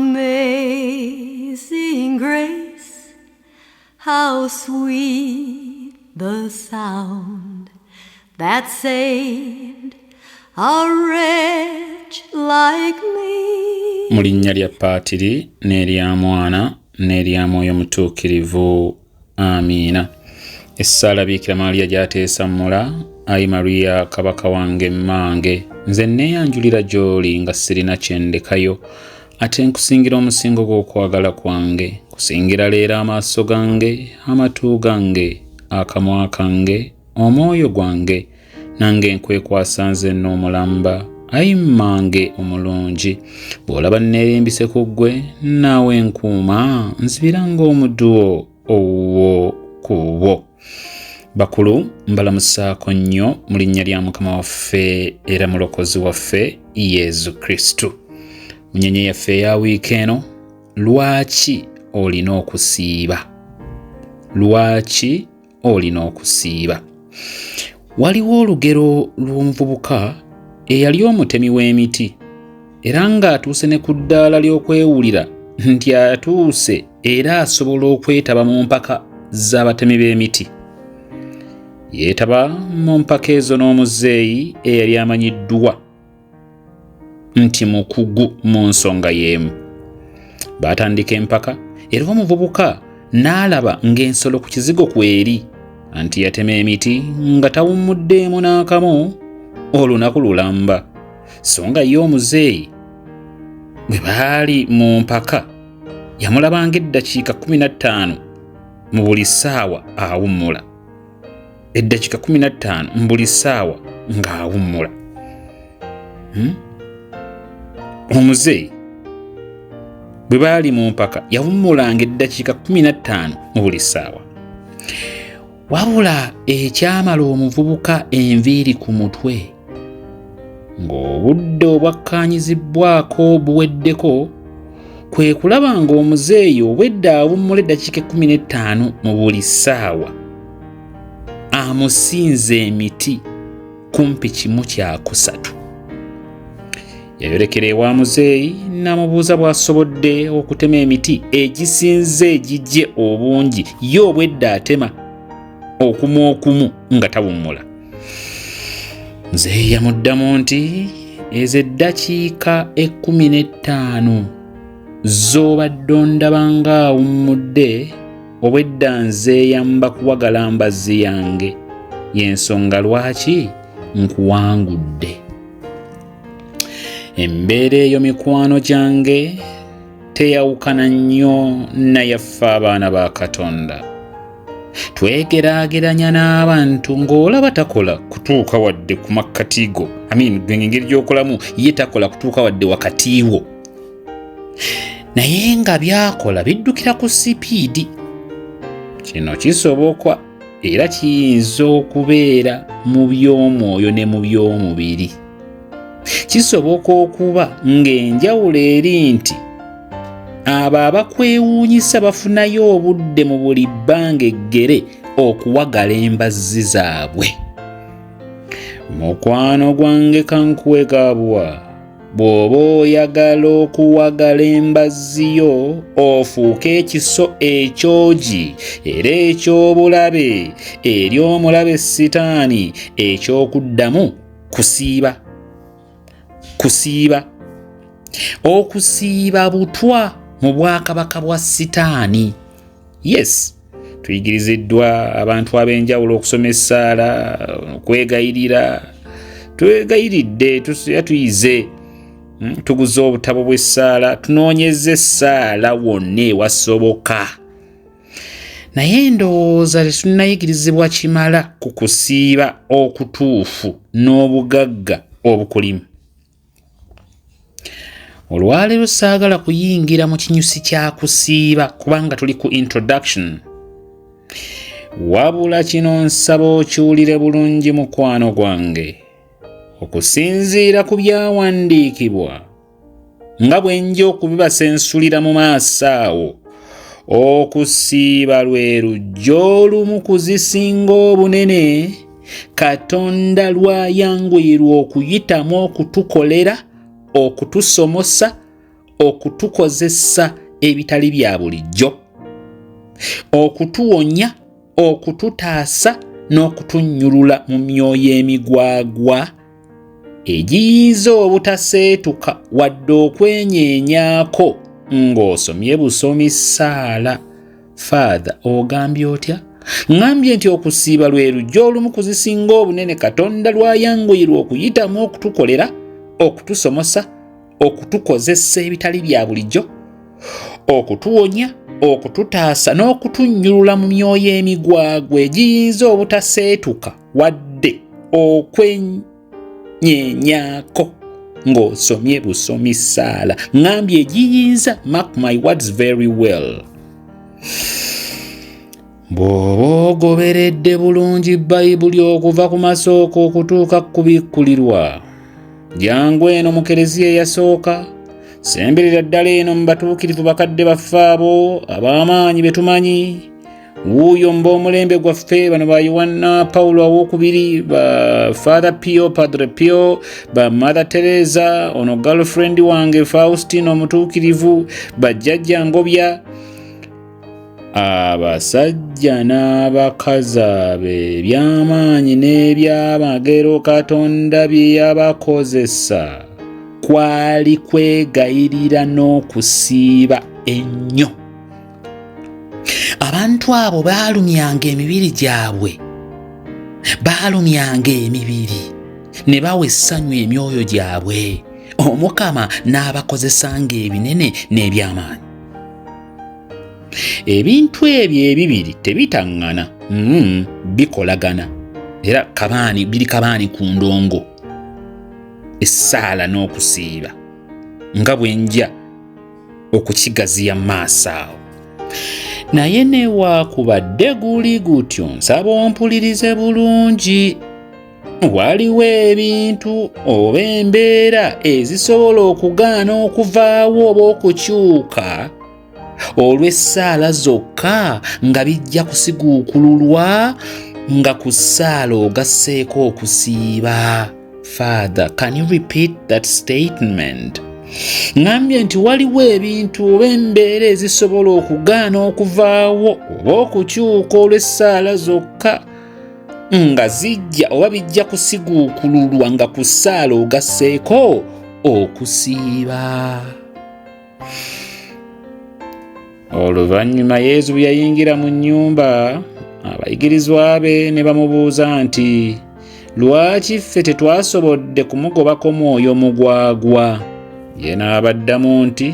Amazing grace, how sweet the sound that saved a wretch like me. Mu linnya lya Paatiri n'erya Mwana n'erya Mwoyo Mutuukirivu. Amiina. Essaala Biikira Maaliya gy'ateesammula. Ayi Maria kabaka wange mmange, nze neeyanjulira gy'oli nga sirina kyendekayo, ate nkusingira omusingo gw'okwagala kwange, kusingira leero amaaso gange, amatu gange, akamwa kange, omwoyo gwange, nange nkwekwasa nze n'omulamba. Ayi mmange omulungi, bw'olaba neerimbise ku ggwe, naawe nkuuma, nzibira ng'omuddu wo kubo. Bakulu, mbalamusaako nnyo mu linnya lya Mukama waffe era mulokozi waffe Yesu Kristo. Munyenye yaffe ya wiiki eno, lwaki olina okusiiba? Lwaki olina okusiiba? Waliwo olugero lw'omuvubuka eyali omutemi w'emiti era ng'atuuse ne ku ddaala ly'okwewulira nti atuuse era asobola okwetaba mu mpaka z'abatemi b'emiti. Yeetaba mu mpaka ezo n'omuzeeyi eyali amanyiddwa nti mukugu mu nsonga y'emu. Baatandika empaka era omuvubuka n'alaba ng'ensolo ku kizigo kweri anti yatema emiti nga tawummuddeemu n'akamu olunaku lulamba. So nga ye omuzeeyi bwe baali mu mpaka yamulabanga eddakiika 15 mu buli ssaawa awummula. Eddakiika 15 mu buli ssaawa ng'awummula. Omuzeeyi bwe baali mu mpaka yawummulanga eddakiika 15 mu buli ssaawa. Wabula ekyamala omuvubuka enviiri ku mutwe ng'obudde obwakkaanyizibwako buweddeko, kwe kulaba ng'omuzeeyi obwedda awummula eddakiika 15 mu buli ssaawa amusinze emiti kumpi 1/3. Yayolekera ewa muzeeyi n'amubuuza bw'asobodde okutema emiti egisinze egijje obungi ye obwedda atema okumu nga tawummula. Muzeeyi yamuddamu nti ezo eddakiika 15 z'obadde ondaba nga awummudde obwedda nzeeyamba kuwagala mbazzi yange, y'ensonga lwaki nkuwangudde. Embeera eyo mikwano gyange teyawukana nnyo nayaffe abaana ba Katonda. Twegeraageranya n'abantu ng'olaba takola kutuuka wadde ku makkati go. Engeri gy'okolamu ye takola kutuuka wadde wakati wo. Naye nga byakola biddukira ku sipiidi. Kino kisoboka era kiyinza okubeera mu by'omwoyo ne mu by'omubiri. Kisoboka okuba ng'enjawulo eri nti abo abakwewuunyisa bafunayo obudde mu buli bbanga eggere okuwagala embazzi zaabwe. Mukwano gwange kankuwe kaabwa, bw'oba oyagala okuwagala embazzi yo ofuuke ekiso ekyogi era eky'obulabe eri omulabe Sitaani eky'okuddamu kusiiba. Kusiiba. Okusiiba butwa mu bwakabaka bwa Sitaani. Yes, tuyigiriziddwa abantu ab'enjawulo okusoma essaala, okwegayirira. Twegayiridde, tuyize. Tuguze obutabo bw'essaala, tunoonyeze essaala wonna ewasoboka. Naye ndowooza tetunnayigirizibwa kimala ku kusiiba okutuufu n'obugagga obukulimu. Olwaleero saagala kuyingira mu kinyusi kya kusiiba kubanga tuli ku introduction. Wabula kino nsaba okiwulire bulungi mukwano gwange. Okusinziira ku byawandiikibwa nga bwe nja okubibasensulira mu maaso awo, okusiiba lwe lujja olumu kuzisinga obunene Katonda lwayanguyirwa okuyitamu okutukolera, okutusomosa, okutukozesa ebitali bya bulijjo, okutuwonya, okututaasa n'okutunnyulula mu myoyo emigwagwa egiyinza obutaseetuka wadde okwenyeenyaako ng'osomye busomi ssaala. Father, ogambye otya? Ngambye nti okusiiba lwe lujja olumu kuzisinga obunene Katonda lwayanguyirwa okuyitamu okutukolera, okutusomosa, okutukozesa ebitali bya bulijjo, okutuwonya, okututaasa n'okutunnyulula mu myoyo emigwagwa egiyinza obutaseetuka wadde okwenyenyaako ng'osomye busomi ssaala. Ngambye egiyinza, mark my words very well. Bw'oba ogoberedde bulungi Bayibuli okuva ku masooka okutuuka ku bikkulirwa, jangu eno mu Kereziya eyasooka, semberera ddala eno mu batuukirivu bakadde baffe abo ab'amaanyi be tumanyi, wuuyo mu b'omulembe gwaffe bano ba Yohana Paulo owookubiri, ba Father Pio, Padre Pio, ba Mother Teresa, ono girlfriend wange Faustine omutuukirivu, bajjajja Ngobya, abasajja n'abakazi abe eby'amaanyi n'eby'amagero Katonda bye yabakozesa kwali kwegayirira n'okusiiba ennyo. Abantu abo baalumyanga emibiri gyabwe, baalumyanga emibiri ne bawa essanyu emyoyo gyabwe, Omukama n'abakozesanga ebinene n'eby'amaanyi. Ebintu ebyo ebibiri tebitaŋŋana, bikolagana, era biri kabaani ku ndongo, essaala n'okusiiba, nga bwe nja okukigaziya mu maaso awo. Naye newaakubadde guli gutyo, nsaba ompulirize bulungi. Waliwo ebintu oba embeera ezisobola okugaana okuvaawo oba okukyuka olw'essaala zokka nga bijja kusiguukululwa nga ku ssaala ogasseeko okusiiba. Father, can you repeat that statement? Ngambye nti waliwo ebintu oba embeera ezisobola okugaana okuvaawo oba okukyuka olw'essaala zokka nga zijja oba bijja kusiguukululwa nga ku ssaala ogasseeko okusiiba. Oluvannyuma Yesu bwe yayingira mu nnyumba, abayigirizwa be ne bamubuuza nti, lwaki ffe tetwasobodde kumugobako mwoyo mugwagwa? Ye n'abaddamu nti,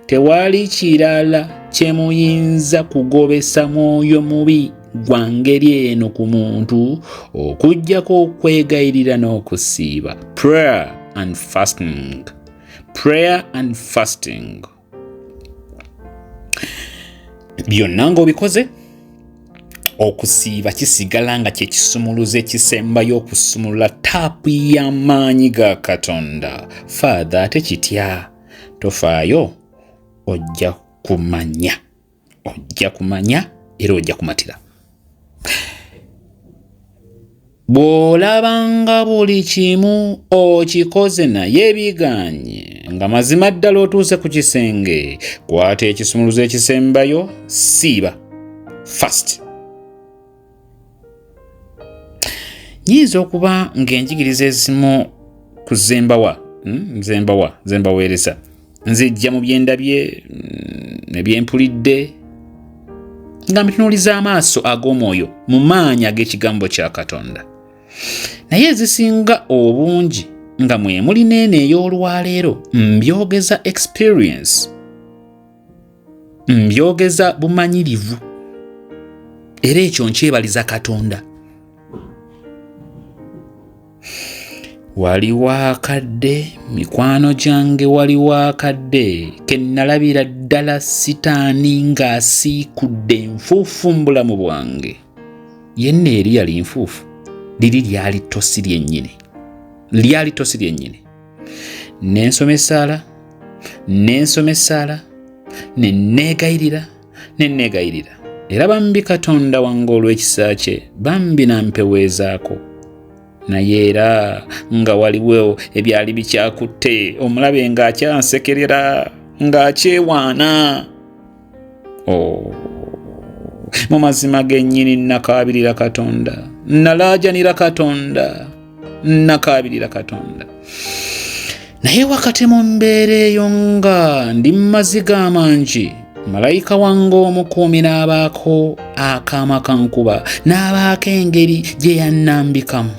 tewali kirala kye muyinza kugobesa mwoyo mubi gwa ngeri eno ku muntu okuggyako okwegayirira n'okusiiba. Prayer and fasting. Prayer and fasting. Byonna ng'obikoze, okusiiba kisigala nga kye kisumuluzo ekisembayo okusumulula taapu y'amaanyi ga Katonda. Father, tekitya, tofaayo, ojja kumanya era ojja kumatira. Bw'olabanga buli kimu okikoze naye biganye nga mazima ddala otuuse ku kisenge, kwata ekisumuluzo ekisembayo, siiba, fast. Nyinza okuba ng'enjigiriza ezimu ku zembaweereza nzijja mu byendabye ne byempulidde nga mbitunuuliza amaaso ag'omwoyo mu maanyi ag'ekigambo kya Katonda. Naye ezisinga obungi nga mwe muli n'eno ey'olwaleero mbyogeza experience, mbyogeza bumanyirivu, era ekyo nkyebaliza Katonda. Waliwo akadde, mikwano gyange, waliwo akadde ke nalabira ddala Sitaani ng'asiikudde enfuufu mu bulamu bwange. Yenna eri yali nfuufu, liri lyali ttosi lyennyini. Nensoma essaala, nenneegayirira, era bambi Katonda wange olw'ekisa kye, bambi nampeweezaako. Naye era nga waliwo ebyali bikyakutte, omulabe ng'akyansekerera ng'akyewaana. Mu mazima gennyini nakaabirira Katonda, nalaajanira Katonda, nakaabirira Katonda. Naye wakati mu mbeera eyo nga ndi mu maziga amangi, malayika wange omukuumi n'abaako akaama kankuba, n'abaako engeri gye yannambikamu.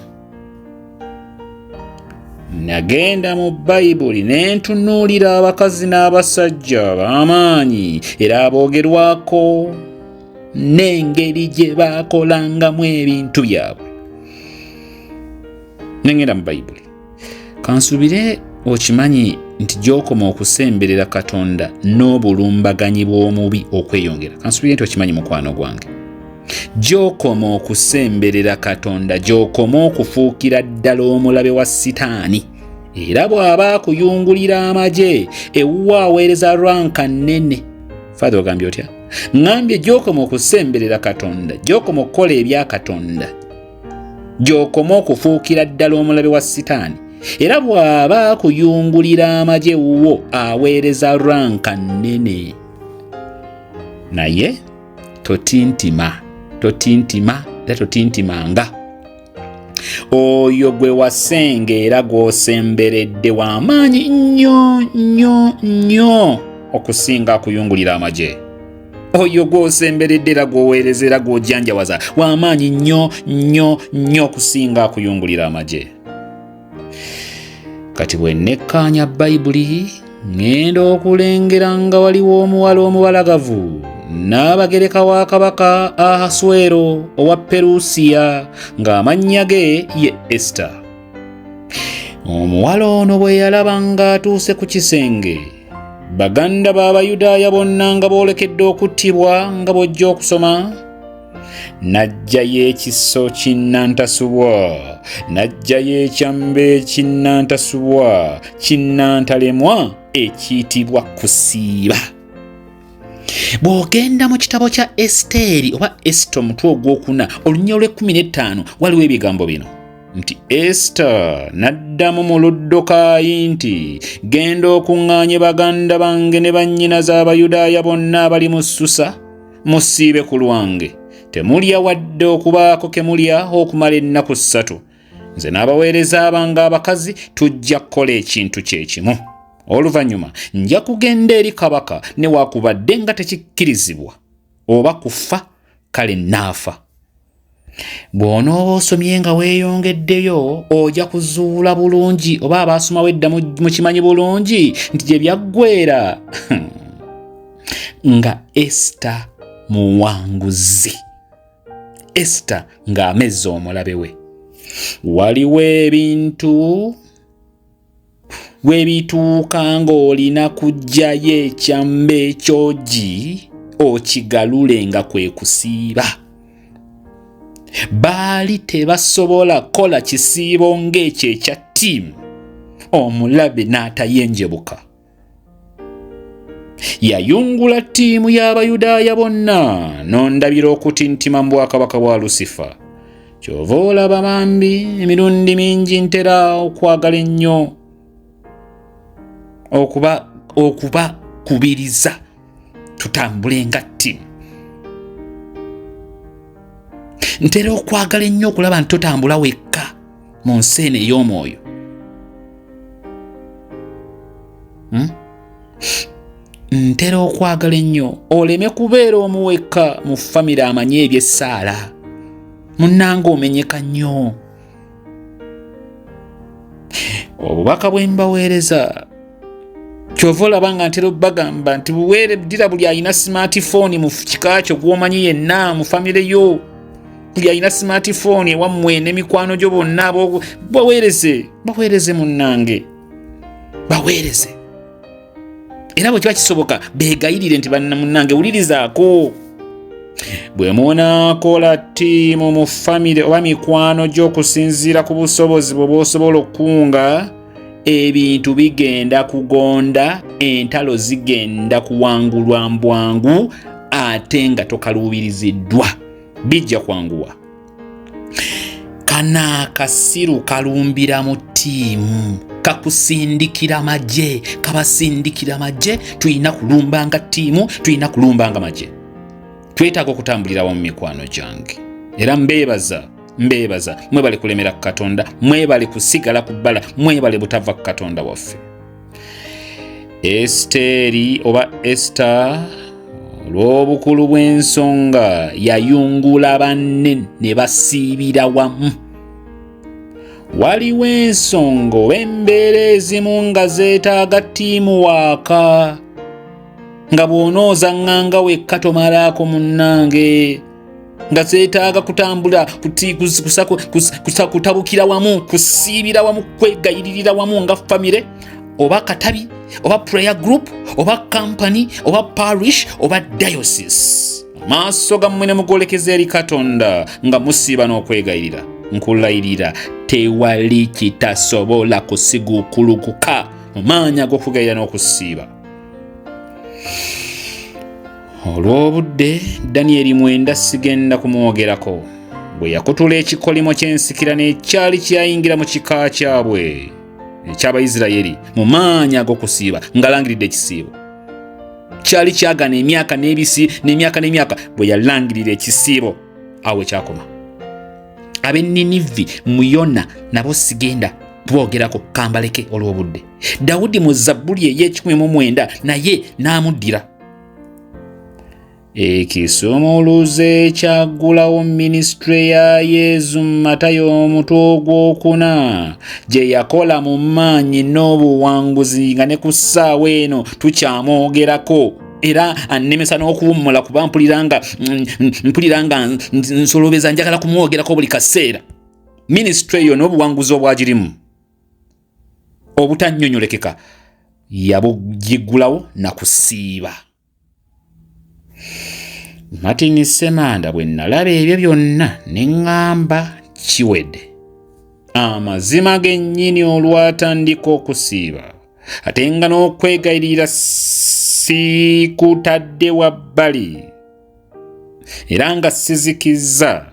Nagenda mu Bayibuli ne ntunuulira abakazi n'abasajja ab'amaanyi era aboogerwako n'engeri gye baakolangamu ebintu byabwe. Nengenda mu Bayibuli. Kansubire okimanyi nti gy'okoma okusemberera Katonda n'obulumbaganyi bw'omubi okweyongera. Kansubire nti okimanyi mukwano gwange. Gy'okoma okusemberera Katonda, gy'okoma okufuukira ddala omulabe wa Sitaani. Era bw'aba akuyungulira amagye ewuwa aweereza ranka nnene. Father ogambye otya? Ngambye gy'okoma okusemberera Katonda, gy'okoma okukola ebya Katonda, gy'okoma okufuukira ddala omulabe wa Sitaani. Era bw'aba akuyungulira amagye ewuwo aweereza ranka nnene. Naye totintima era totintimanga. Oyo gwe wasenga era gw'osemberedde w'amaanyi nnyo okusinga akuyungulira amagye. Oyo gw'osemberedde era gw'oweereza era gw'ojjanjawaza w'amaanyi nnyo okusinga akuyungulira amagye. Kati bwe nnekkaanya Bayibuli ngenda okulengera nga waliwo omuwala omubalagavu n'abagereka wa kabaka Ahasuero owa Perusiya ng'amannya ge ye Esther. Omuwala ono bwe yalaba ng'atuuse ku kisenge, baganda b'Abayudaaya bonna nga boolekedde okuttibwa nga bw'ojja okusoma, n'aggyayo ekiso kinnantasubwa, n'aggyayo ekyambe kinnantasubwa, kinnantalemwa ekiyitibwa kusiiba. Bw'ogenda mu kitabo kya Esiteri oba Esito omutwe ogwokuna olunya olw'15 waliwo ebigambo bino nti Esther n'addamu Molodokaayi nti, genda okuŋŋaanye baganda bange ne bannyinaze Abayudaaya bonna abali mu Susa, musiibe ku lwange. Temulya wadde okubaako ke mulya okumala ennaku 3. Nze n'abaweereza abange abakazi tujja kukola ekintu kye kimu. Oluvannyuma nja kugenda eri kabaka newaakubadde nga tekikkirizibwa oba kufa, kale naafa. Bw'onooba osomye nga weeyongeddeyo ojja kuzuula bulungi oba abaasomawo edda mukimanyi bulungi nti gye byaggweera nga Esther muwanguzi, Esther ng'amezza omulabe we. Waliwo ebintu bwe bituuka ng'olina kuggyayo ekyambe ekyogi okigalule nga kwe kusiiba. Baali tebasobola kola kisiibo ng'ekyo ekya ttiimu, omulabe n'atayenjebuka. Yayungula ttiimu y'Abayudaaya bonna n'ondabira okutintima mu bwakabaka bwa Lusifa. Kyova olaba bambi emirundi mingi ntera okwagala ennyo okubakubiriza tutambule nga ttiimu. Ntera okwagala ennyo okulaba nti totambula wekka mu nsi eno ey'omwoyo. Ntera okwagala ennyo oleme kubeera omu wekka mu famire amanyi eby'essaala, munnange omenyeka nnyo. Obubaka bwe mbaweereza kyova olaba nga ntera obbagamba nti ddira buli alina smartphone mu kika kyo gw'omanyi yenna mu famire yo, buli alina smartphone ewammwe n'emikwano gyo bonna baweereze munnange, baweereze. Era bwe kiba kisoboka beegayirire nti munnange wulirizaako. Bwe munaakola ttiimu mu famire oba mikwano gy'okusinziira ku busobozi bwe bw'osobola okukunga, ebintu bigenda kugonda, entalo zigenda kuwangulwa mbwangu ate nga tokaluubiriziddwa, bijja kwanguwa. Kana akasiru kalumbira mu ttiimu ttiimu kakusindikira magye, kabasindikira magye. Tulina kulumbanga ttiimu, tulina kulumbanga magye. Twetaaga okutambulira wamu mikwano gyange. Era mbeebaza mwebale kulemera ku Katonda, mwebale kusigala ku bbala, mwebale butava ku Katonda waffe. Esiteri oba Esther olw'obukulu bw'ensonga yayungula banne ne basiibira wamu. Waliwo ensonga oba embeera ezimu nga zeetaaga ttiimu waaka, nga bw'onoozaŋŋanga wekka tomalaako munnange, nga zeetaaga kutambula kutabukira wamu, kusiibira wamu, kwegayiririra wamu nga famire oba katabi oba prayer group oba company oba parish oba diocese. Maaso gammwe ne mugolekeza eri Katonda nga musiiba n'okwegayirira. Nkulayirira tewali kitasobola kusiguukulukuka mu maanyi ag'okugayirira n'okusiiba. Olw'obudde Danieri 9 sigenda kumwogerako. Bwe yakutula ekikolimo ky'ensikirano ekyali kyayingira mu kika kyabwe eky'Abayisirayiri mu maanyi ag'okusiiba ng'alangiridde ekisiibo. Kyali kyagana emyaka n'emyaka bwe yalangirira ekisiibo awo ekyakoma. Ab'e Ninivi mu Yona nabo sigenda boogerako kambaleke olw'obudde. Dawudi mu Zabbuli ey'ekikumi naye n'amuddira. Ekisumuluzo ekyaggulawo minisitule ya Yesu Matayo omutwe ogwokuna gye yakola mu maanyi n'obuwanguzi nga ne ku ssaawa eno tukyamwogerako. Era annemesa n'okuwummula kuba mpulira nga nsolobeza njagala kumwogerako buli kaseera. Minisitule eyo n'obuwanguzi obwagirimu obutannyonnyolekeka yabugiggulawo na kusiiba. Martin Semanda bwe nalaba ebyo byonna ne ŋŋamba kiwedde. Amazima gennyini olwatandika okusiiba ate nga n'okwegayirira sikutadde wabbali era nga sizikizza.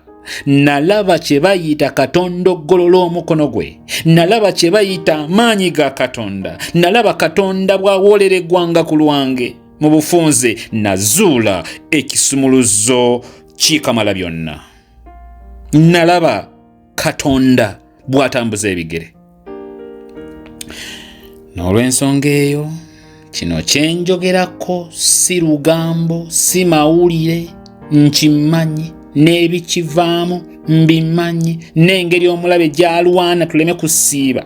Nalaba kye bayita Katonda oggolola omukono gwe, nalaba kye bayita amaanyi ga Katonda, nalaba Katonda bw'awoolera eggwanga ku lwange. Mu bufunze nazuula ekisumuluzo kikamala byonna. Nalaba Katonda bw'atambuza ebigere. N'olw'ensonga eyo kino kye njogerako si lugambo, si mawulire, nkimanyi n'ebikivaamu mbimanyi, n'engeri omulabe gy'alwana tuleme kusiiba.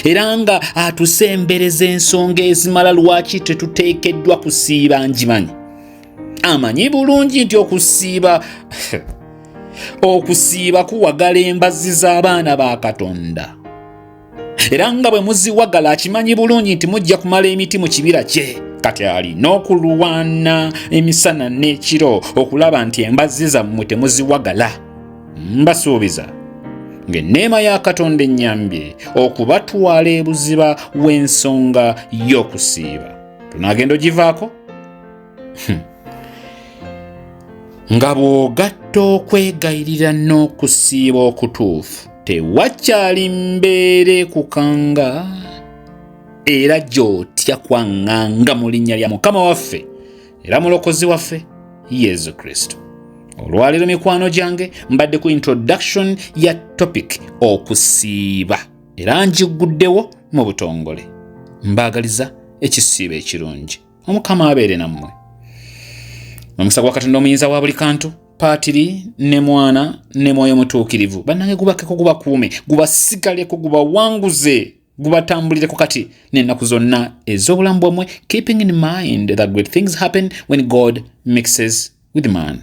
Era nga atusembereza ensonga ezimala lwaki tetuteekeddwa kusiiba njimanyi. Amanyi bulungi nti okusiiba kuwagala embazzi z'abaana ba Katonda. Era nga bwe muziwagala akimanyi bulungi nti mujja kumala emiti mu kibira kye. Kati alina okulwana emisana n'ekiro okulaba nti embazzi zammwe temuziwagala. Mbasuubiza ng'enneema ya Katonda ennyambye okubatwala ebuziba w'ensonga y'okusiiba. Tunaagenda ogivaako? Nga bw'ogatta okwegayirira n'okusiiba okutuufu tewakyali mbeera ekukanga era gy'otya kwaŋŋanga mu linnya lya Mukama waffe era mulokozi waffe Yesu Kristo. Olwaleero mikwano gyange mbadde ku introduction ya topic okusiiba era njiguddewo mu butongole. Mbaagaliza ekisiibo ekirungi. Omukama abeere nammwe. Omukisa gwa Katonda omuyinza wa buli kantu, Paatiri ne Mwana ne Mwoyo Mutuukirivu bannange gubakeko, gubakuume, gubasigaleko, gubawanguze, gubatambulireko kati n'ennaku zonna ez'obulamu bwammwe, keeping in mind that great things happen when God mixes with man.